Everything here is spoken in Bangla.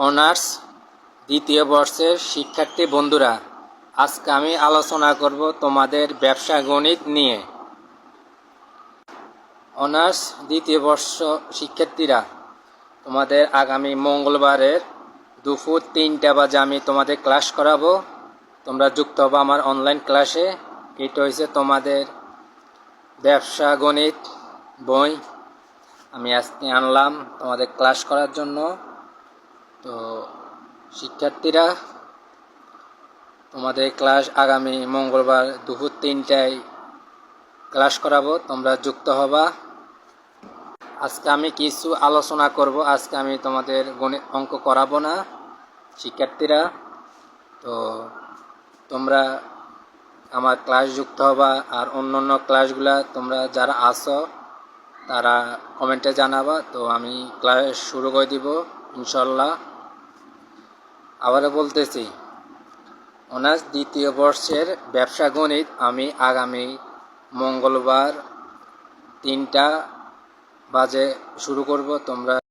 অনার্স দ্বিতীয় বর্ষের শিক্ষার্থী বন্ধুরা, আজকে আমি আলোচনা করব তোমাদের ব্যবসা গণিত নিয়ে। অনার্স দ্বিতীয় বর্ষ শিক্ষার্থীরা, তোমাদের আগামী মঙ্গলবারের দুপুর 3টা বাজে আমি তোমাদের ক্লাস করাবো। তোমরা যুক্ত হবে আমার অনলাইন ক্লাসে। এটা হয়েছে তোমাদের ব্যবসা গণিত বই আমি আজকে আনলাম তোমাদের ক্লাস করার জন্য। তো শিক্ষার্থীরা, তোমাদের ক্লাস আগামী মঙ্গলবার দুপুর 3টায় ক্লাস করাবো, তোমরা যুক্ত হবা। আজকে আমি কিছু আলোচনা করব। আজকে আমি তোমাদের গণিত অঙ্ক করাবো না শিক্ষার্থীরা। তো তোমরা আমার ক্লাস যুক্ত হবা। আর অন্যান্য ক্লাসগুলা তোমরা যারা আসো তারা কমেন্টে জানাবা। তো আমি ক্লাস শুরু করে দিব ইনশাল্লাহ। আবারও বলতেছি, অনার্স দ্বিতীয় বর্ষের ব্যবসা গণিত আমি আগামী মঙ্গলবার 3টা বাজে শুরু করব। তোমরা